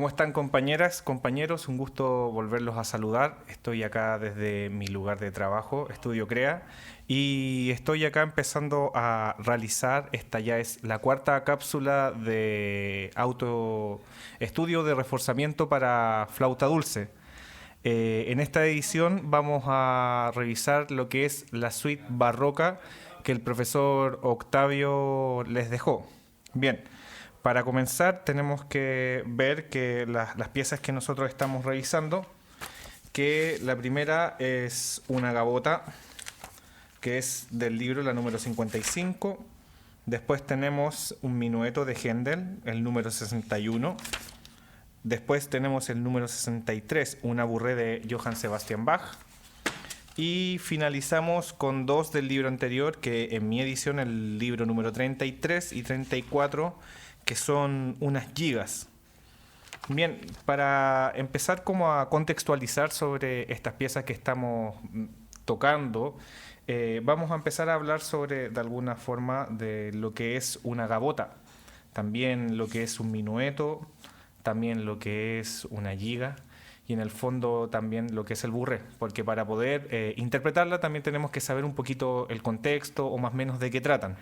¿Cómo están compañeras, compañeros? Un gusto volverlos a saludar. Estoy acá desde mi lugar de trabajo, Estudio CREA, y estoy acá empezando a realizar, esta ya es la cuarta cápsula de auto estudio de reforzamiento para flauta dulce. En esta edición vamos a revisar lo que es la suite barroca que el profesor Octavio les dejó. Bien, para comenzar tenemos que ver que las piezas que nosotros estamos revisando, que la primera es una gavota, que es del libro la número 55. Después tenemos un minueto de Händel, el número 61. Después tenemos el número 63, una burré de Johann Sebastian Bach. Y finalizamos con dos del libro anterior, que en mi edición el libro número 33 y 34, que son unas gigas. Bien, para empezar como a contextualizar sobre estas piezas que estamos tocando, vamos a empezar a hablar sobre, de alguna forma, de lo que es una gavota, también lo que es un minueto, también lo que es una giga y en el fondo también lo que es el burré, porque para poder interpretarla también tenemos que saber un poquito el contexto o más o menos de qué tratan.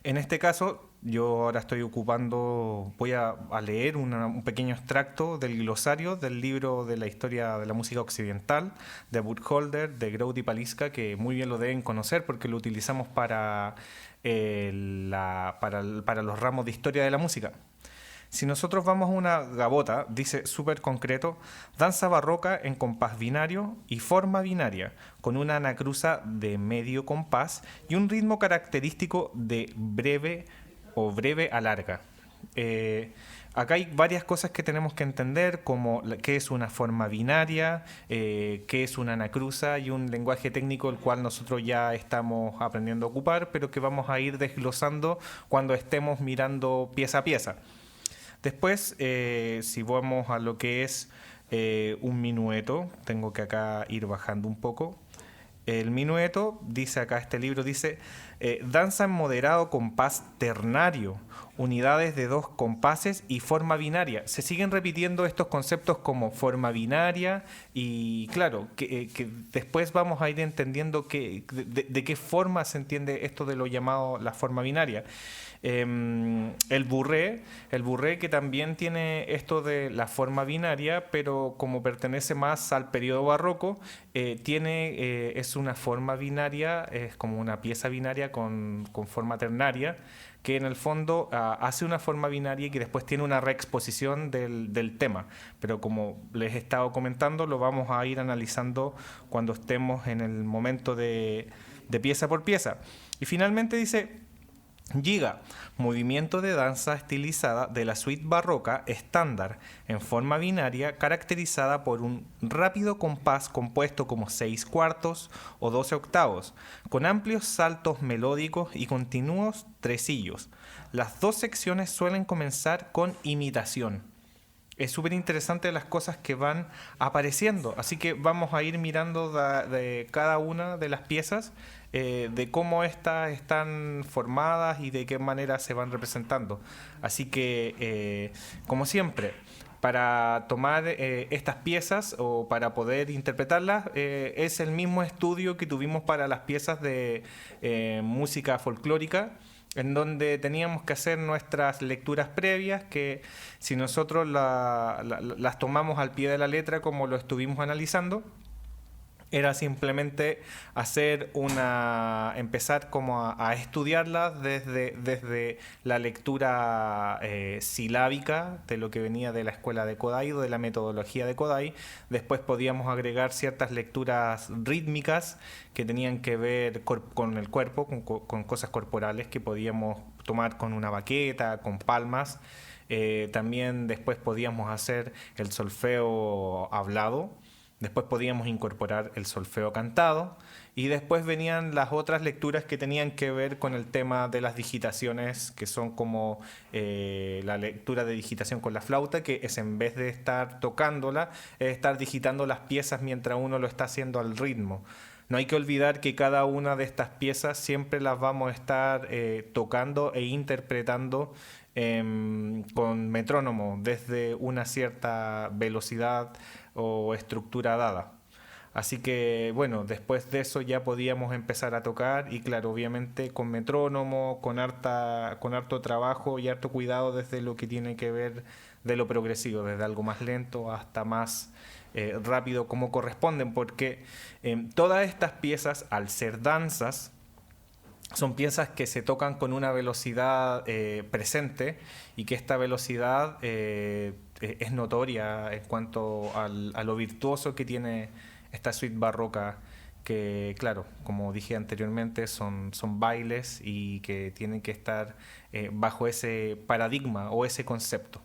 En este caso, yo ahora estoy ocupando, voy a leer un pequeño extracto del glosario del libro de la historia de la música occidental de Burkholder, de Groth y Paliska, que muy bien lo deben conocer porque lo utilizamos para los ramos de historia de la música. Si nosotros vamos a una gavota, dice súper concreto, danza barroca en compás binario y forma binaria, con una anacruza de medio compás y un ritmo característico de breve o breve a larga. Acá hay varias cosas que tenemos que entender, como qué es una forma binaria, qué es una anacruza y un lenguaje técnico el cual nosotros ya estamos aprendiendo a ocupar, pero que vamos a ir desglosando cuando estemos mirando pieza a pieza. Después, si vamos a lo que es un minueto, tengo que acá ir bajando un poco. El minueto, dice acá este libro, dice, danza en moderado compás ternario, unidades de dos compases y forma binaria. Se siguen repitiendo estos conceptos como forma binaria y claro, que después vamos a ir entendiendo de qué forma se entiende esto de lo llamado la forma binaria. El burré que también tiene esto de la forma binaria, pero como pertenece más al periodo barroco, es una forma binaria, es como una pieza binaria con forma ternaria, que en el fondo hace una forma binaria y que después tiene una reexposición del tema. Pero como les he estado comentando, lo vamos a ir analizando cuando estemos en el momento de pieza por pieza. Y finalmente dice... Giga, movimiento de danza estilizada de la suite barroca estándar, en forma binaria caracterizada por un rápido compás compuesto como 6 cuartos o 12 octavos, con amplios saltos melódicos y continuos tresillos. Las dos secciones suelen comenzar con imitación. Es súper interesante las cosas que van apareciendo, así que vamos a ir mirando de cada una de las piezas, de cómo estas están formadas y de qué manera se van representando. Así que, como siempre, para tomar estas piezas o para poder interpretarlas, es el mismo estudio que tuvimos para las piezas de música folclórica, en donde teníamos que hacer nuestras lecturas previas, que si nosotros las tomamos al pie de la letra como lo estuvimos analizando, era simplemente empezar como a estudiarlas desde la lectura silábica de lo que venía de la escuela de Kodai o de la metodología de Kodai. Después podíamos agregar ciertas lecturas rítmicas que tenían que ver con el cuerpo, con cosas corporales que podíamos tomar con una baqueta, con palmas. También después podíamos hacer el solfeo hablado. Después podíamos incorporar el solfeo cantado y después venían las otras lecturas que tenían que ver con el tema de las digitaciones, que son como la lectura de digitación con la flauta, que es en vez de estar tocándola, es estar digitando las piezas mientras uno lo está haciendo al ritmo. No hay que olvidar que cada una de estas piezas siempre las vamos a estar tocando e interpretando con metrónomo desde una cierta velocidad o estructura dada. Así que bueno, después de eso ya podíamos empezar a tocar y claro, obviamente con metrónomo, con harto trabajo y harto cuidado desde lo que tiene que ver de lo progresivo, desde algo más lento hasta más rápido como corresponden, porque todas estas piezas, al ser danzas, son piezas que se tocan con una velocidad presente y que esta velocidad es notoria en cuanto a lo virtuoso que tiene esta suite barroca que, claro, como dije anteriormente, son bailes y que tienen que estar bajo ese paradigma o ese concepto.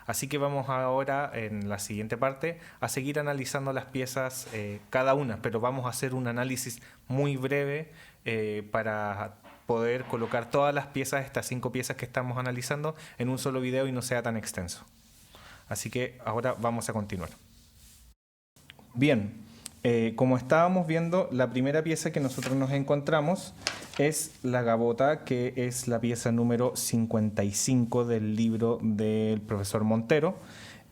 Así que vamos ahora, en la siguiente parte, a seguir analizando las piezas cada una, pero vamos a hacer un análisis muy breve para poder colocar todas las piezas, estas 5 piezas que estamos analizando, en un solo video y no sea tan extenso. Así que ahora vamos a continuar. Bien, como estábamos viendo, la primera pieza que nosotros nos encontramos es la gavota, que es la pieza número 55 del libro del profesor Montero.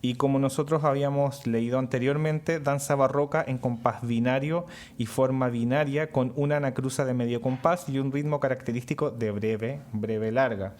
Y como nosotros habíamos leído anteriormente, danza barroca en compás binario y forma binaria con una anacruza de medio compás y un ritmo característico de breve, breve, larga.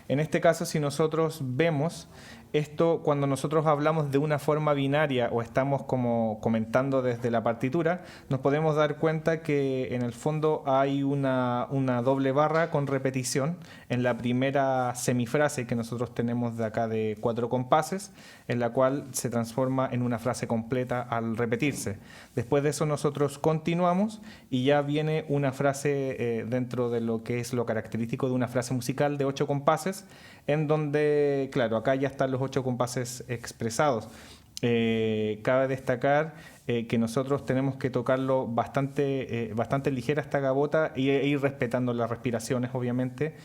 En este caso, si nosotros vemos esto, cuando nosotros hablamos de una forma binaria o estamos como comentando desde la partitura, nos podemos dar cuenta que en el fondo hay una doble barra con repetición en la primera semifrase que nosotros tenemos de acá de 4 compases, en la cual se transforma en una frase completa al repetirse. Después de eso nosotros continuamos y ya viene una frase dentro de lo que es lo característico de una frase musical de 8 compases, en donde, claro, acá ya están los 8 compases expresados. Cabe destacar que nosotros tenemos que tocarlo bastante ligera esta gavota e ir respetando las respiraciones, obviamente.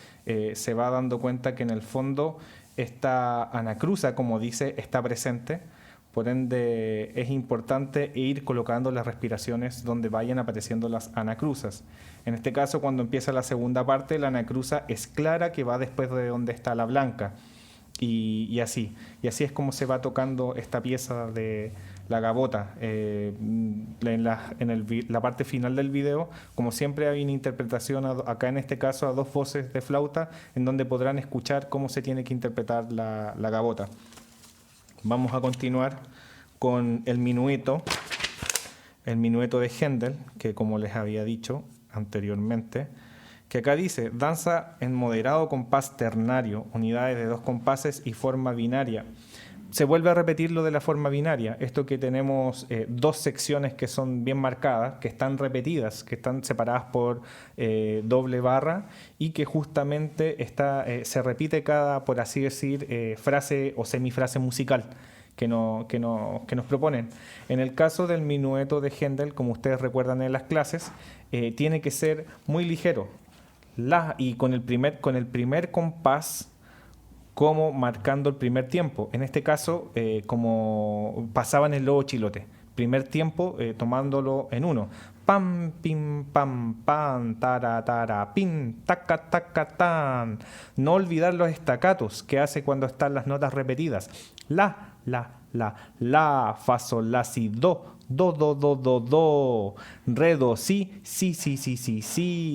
Se va dando cuenta que en el fondo esta anacruza, como dice, está presente. Por ende, es importante ir colocando las respiraciones donde vayan apareciendo las anacruzas. En este caso, cuando empieza la segunda parte, la anacruza es clara, que va después de donde está la blanca. Y así es como se va tocando esta pieza de la gavota. En la parte final del video, como siempre, hay una interpretación, acá en este caso, a 2 voces de flauta, en donde podrán escuchar cómo se tiene que interpretar la gavota. Vamos a continuar con el minueto de Händel, que como les había dicho anteriormente, que acá dice, danza en moderado compás ternario, unidades de 2 compases y forma binaria. Se vuelve a repetir lo de la forma binaria, esto que tenemos 2 secciones que son bien marcadas, que están repetidas, que están separadas por doble barra y que justamente se repite cada, por así decir, frase o semifrase musical que nos proponen. En el caso del minueto de Händel, como ustedes recuerdan en las clases, tiene que ser muy ligero y con el primer compás como marcando el primer tiempo. En este caso, como pasaban el lobo chilote. Primer tiempo tomándolo en 1. Pam, pim, pam, pam, tara, tara, pim, taca, taca, tan. No olvidar los estacatos que hace cuando están las notas repetidas. La, fa, sol, la, si, do, do, re, do, si,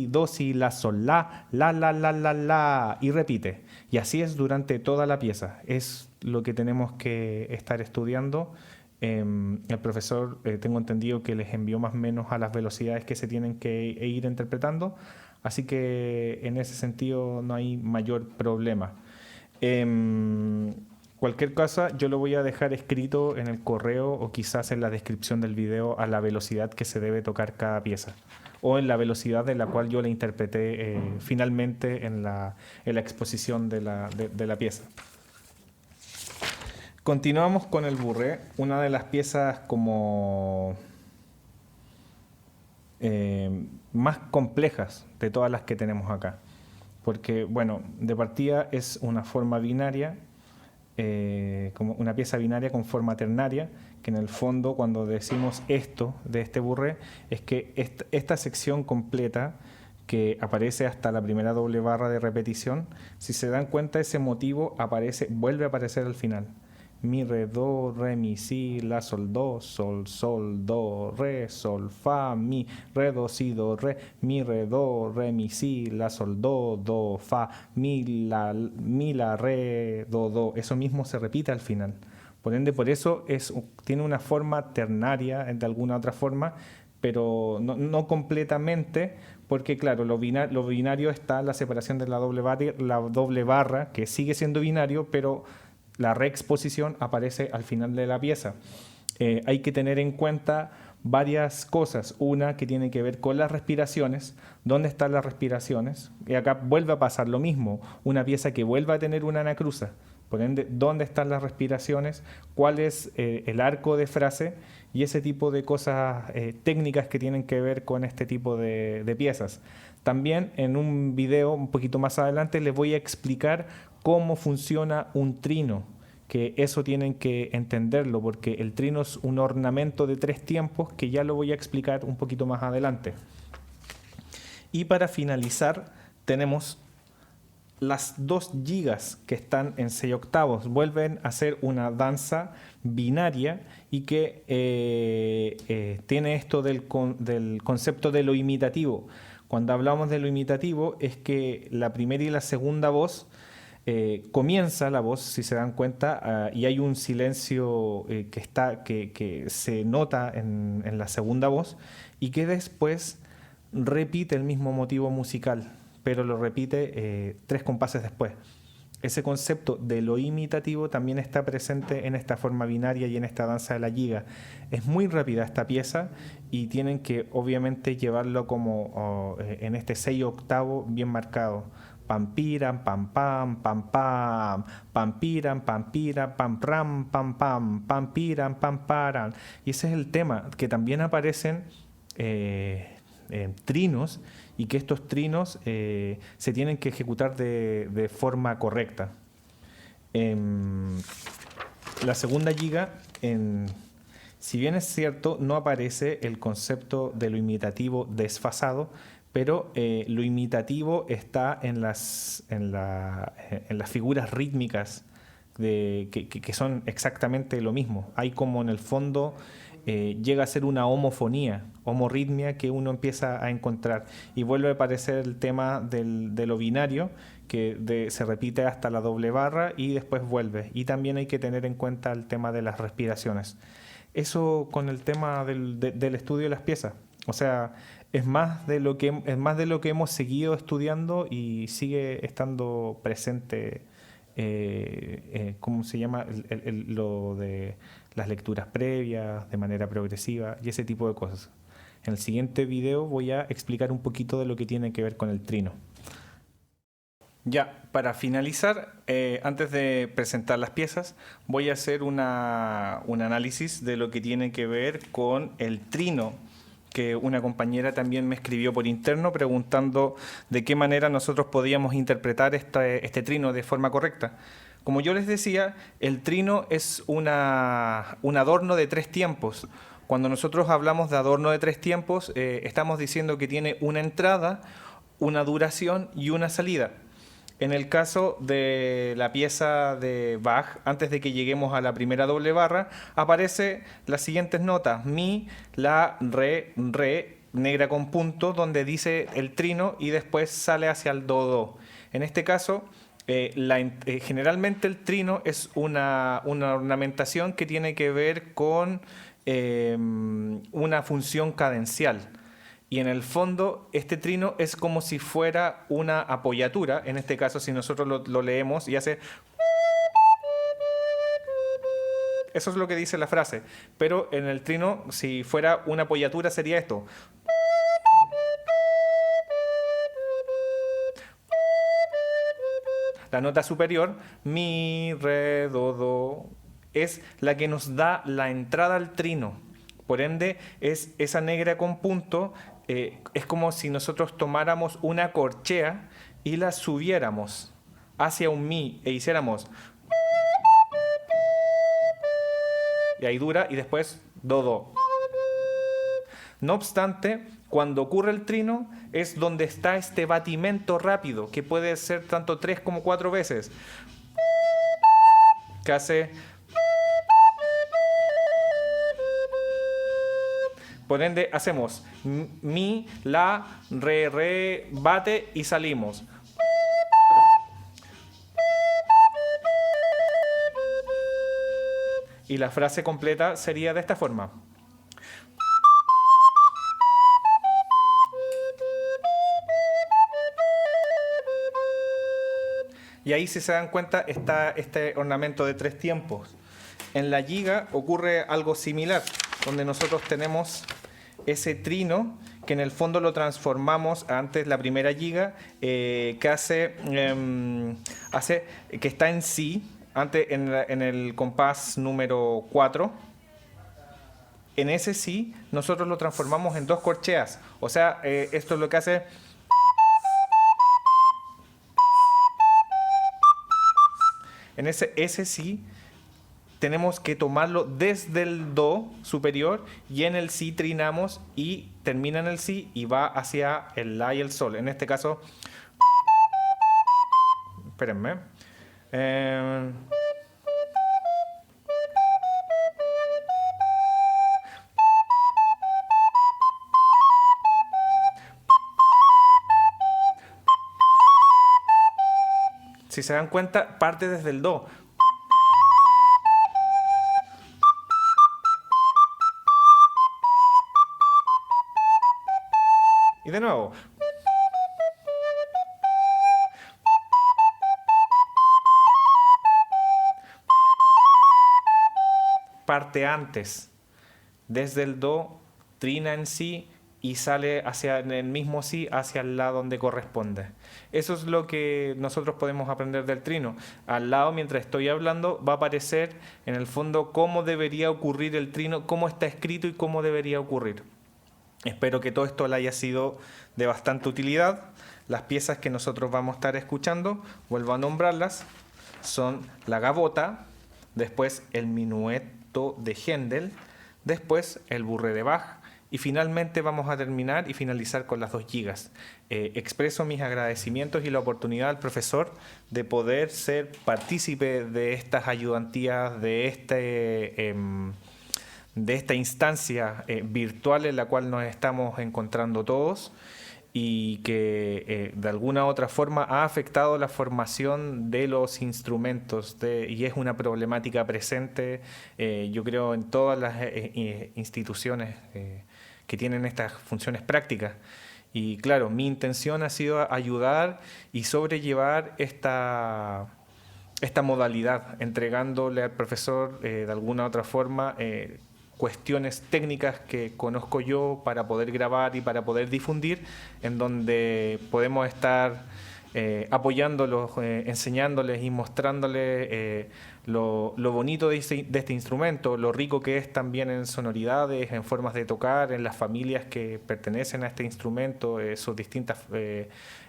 do, si, la, sol, la, y repite. Y así es durante toda la pieza. Es lo que tenemos que estar estudiando. El profesor, tengo entendido que les envió más o menos a las velocidades que se tienen que ir interpretando. Así que en ese sentido no hay mayor problema. Cualquier cosa yo lo voy a dejar escrito en el correo o quizás en la descripción del video a la velocidad que se debe tocar cada pieza o en la velocidad de la cual yo la interpreté finalmente en la exposición de la pieza. Continuamos con el burré, una de las piezas como más complejas de todas las que tenemos acá, porque bueno, de partida es una forma binaria, como una pieza binaria con forma ternaria, que en el fondo cuando decimos esto de este burré es que esta sección completa que aparece hasta la primera doble barra de repetición, si se dan cuenta ese motivo vuelve a aparecer al final. Mi, re, do, re, mi, si, la, sol, do, re, sol, fa, mi, re, do, si, do, re, mi, re, do, re, mi, si, la, sol, do, fa, mi, la, re, do. Eso mismo se repite al final. Por ende, por eso tiene una forma ternaria, de alguna otra forma, pero no completamente, porque claro, lo binario está la separación de la doble barra, que sigue siendo binario, pero la reexposición aparece al final de la pieza. Hay que tener en cuenta varias cosas. Una que tiene que ver con las respiraciones. ¿Dónde están las respiraciones? Y acá vuelve a pasar lo mismo. Una pieza que vuelva a tener una anacruza. Por ende, ¿dónde están las respiraciones? ¿Cuál es el arco de frase? Y ese tipo de cosas técnicas que tienen que ver con este tipo de piezas. También en un video un poquito más adelante les voy a explicar cómo funciona un trino, que eso tienen que entenderlo, porque el trino es un ornamento de 3 tiempos que ya lo voy a explicar un poquito más adelante. Y para finalizar tenemos las 2 gigas que están en 6 octavos. Vuelven a ser una danza binaria y que tiene esto del concepto de lo imitativo. Cuando hablamos de lo imitativo es que la primera y la segunda voz comienza la voz, si se dan cuenta, y hay un silencio que se nota en la segunda voz y que después repite el mismo motivo musical, pero lo repite 3 compases después. Ese concepto de lo imitativo también está presente en esta forma binaria y en esta danza de la giga. Es muy rápida esta pieza y tienen que obviamente llevarlo como en este 6 octavo bien marcado. Pam piram pam pam pam pam pam piram pam pam ram pam pam piram pam param. Y ese es el tema, que también aparecen trinos y que estos trinos se tienen que ejecutar de forma correcta. La segunda giga, si bien es cierto, no aparece el concepto de lo imitativo desfasado, pero lo imitativo está en las figuras rítmicas que son exactamente lo mismo. Hay como en el fondo llega a ser una homofonía, homorritmia que uno empieza a encontrar y vuelve a aparecer el tema de lo binario que se repite hasta la doble barra y después vuelve. Y también hay que tener en cuenta el tema de las respiraciones. Eso con el tema del estudio de las piezas. O sea, es más de lo que hemos seguido estudiando y sigue estando presente, ¿cómo se llama? Lo de las lecturas previas, de manera progresiva y ese tipo de cosas. En el siguiente video voy a explicar un poquito de lo que tiene que ver con el trino. Ya, para finalizar, antes de presentar las piezas, voy a hacer un análisis de lo que tiene que ver con el trino, que una compañera también me escribió por interno preguntando de qué manera nosotros podíamos interpretar este trino de forma correcta. Como yo les decía, el trino es un adorno de 3 tiempos. Cuando nosotros hablamos de adorno de 3 tiempos, estamos diciendo que tiene una entrada, una duración y una salida. En el caso de la pieza de Bach, antes de que lleguemos a la primera doble barra, aparece las siguientes notas: mi, la, re, negra con punto, donde dice el trino y después sale hacia el do, do. En este caso, generalmente el trino es una ornamentación que tiene que ver con una función cadencial. Y en el fondo, este trino es como si fuera una apoyatura. En este caso, si nosotros lo leemos y hace... Eso es lo que dice la frase. Pero en el trino, si fuera una apoyatura, sería esto. La nota superior, mi, re, do, es la que nos da la entrada al trino. Por ende, es esa negra con punto. Es como si nosotros tomáramos una corchea y la subiéramos hacia un mi e hiciéramos y ahí dura y después do. No obstante, cuando ocurre el trino es donde está este batimento rápido, que puede ser tanto 3 como 4 veces, que hace... Por ende, hacemos mi, la, re, bate y salimos. Y la frase completa sería de esta forma. Y ahí, si se dan cuenta, está este ornamento de 3 tiempos. En la giga ocurre algo similar, donde nosotros tenemos ese trino que en el fondo lo transformamos antes la primera giga, que hace que está en si, antes en el compás número 4. En ese si nosotros lo transformamos en 2 corcheas. O sea, esto es lo que hace... En ese si tenemos que tomarlo desde el do superior y en el si trinamos y termina en el si y va hacia el la y el sol. En este caso, espérenme. Si se dan cuenta, parte desde el do. Y de nuevo. Parte antes. Desde el do, trina en si y sale hacia el mismo si, hacia el lado donde corresponde. Eso es lo que nosotros podemos aprender del trino. Al lado, mientras estoy hablando, va a aparecer en el fondo cómo debería ocurrir el trino, cómo está escrito y cómo debería ocurrir. Espero que todo esto le haya sido de bastante utilidad. Las piezas que nosotros vamos a estar escuchando, vuelvo a nombrarlas, son la gavota, después el minueto de Händel, después el burré de Bach, y finalmente vamos a terminar y finalizar con las 2 gigas. Expreso mis agradecimientos y la oportunidad al profesor de poder ser partícipe de estas ayudantías, de esta instancia virtual en la cual nos estamos encontrando todos y que de alguna u otra forma ha afectado la formación de los instrumentos y es una problemática presente, yo creo, en todas las instituciones que tienen estas funciones prácticas. Y claro, mi intención ha sido ayudar y sobrellevar esta modalidad, entregándole al profesor de alguna u otra forma cuestiones técnicas que conozco yo para poder grabar y para poder difundir, en donde podemos estar apoyándolos, enseñándoles y mostrándoles lo bonito de este instrumento, lo rico que es también en sonoridades, en formas de tocar, en las familias que pertenecen a este instrumento, sus distintas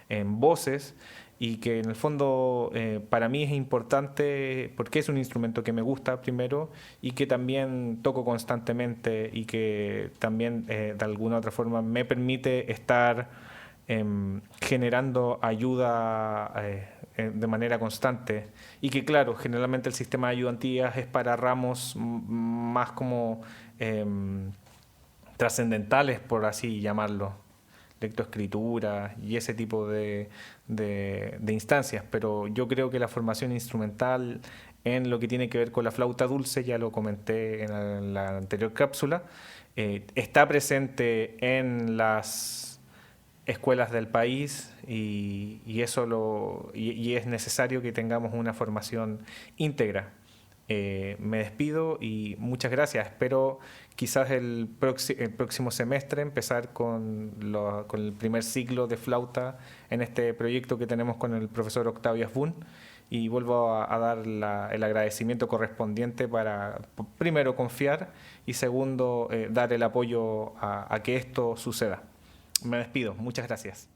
en voces, y que en el fondo para mí es importante porque es un instrumento que me gusta primero y que también toco constantemente y que también de alguna u otra forma me permite estar generando ayuda de manera constante, y que claro, generalmente el sistema de ayudantías es para ramos más como trascendentales, por así llamarlo, lectoescritura y ese tipo de instancias, pero yo creo que la formación instrumental en lo que tiene que ver con la flauta dulce, ya lo comenté en la anterior cápsula, está presente en las escuelas del país y eso es necesario que tengamos una formación íntegra. Me despido y muchas gracias. Espero quizás el próximo semestre empezar con el primer ciclo de flauta en este proyecto que tenemos con el profesor Octavio Asbun, y vuelvo a dar el agradecimiento correspondiente para, primero, confiar y segundo, dar el apoyo a que esto suceda. Me despido. Muchas gracias.